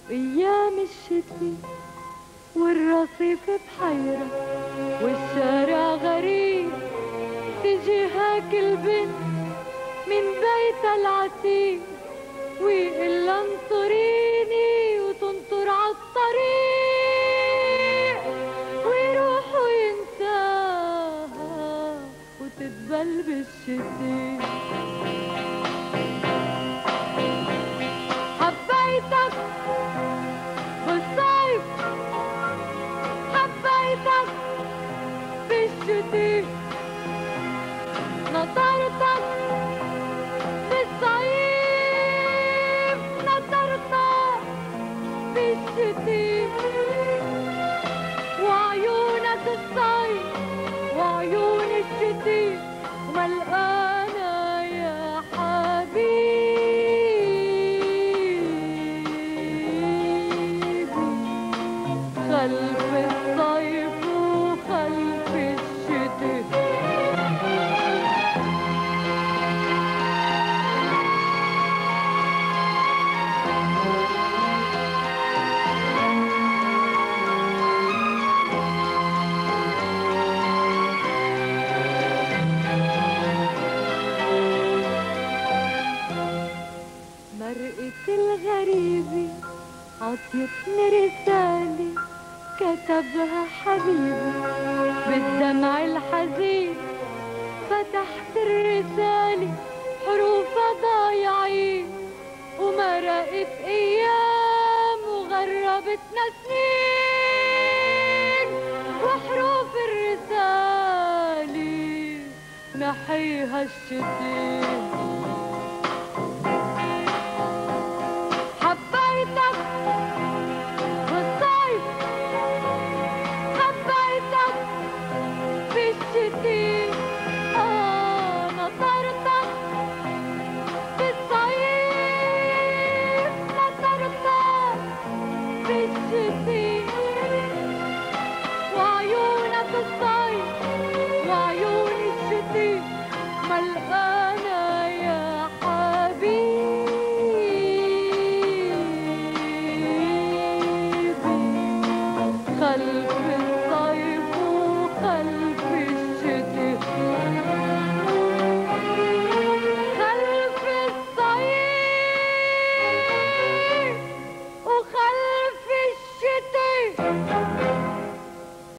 أيام الشتي والرصيف بحيرة والشارع غريب، تجي هاك البنت من بيتها العتيق ويقلها انطريني وتنطر عالطريق، ويروح وينساها وتدبل بالشتي. حبيتك بالصيف، حبيتك بالشتي، نطرتك بالصيف، نطرتك بالشتي، وعيونك الصيف وعيون الشتي ملقانة يا حبيبي، خلف الصيف وخلف الشتي. مرقة الغريبة عطيتني رسالة كتبها حبيبي بالدمع الحزين، فتحت الرسالة حروفها ضايعين، ومرقت أيام وغربتنا سنين، وحروف الرسالة نحيها الشتي.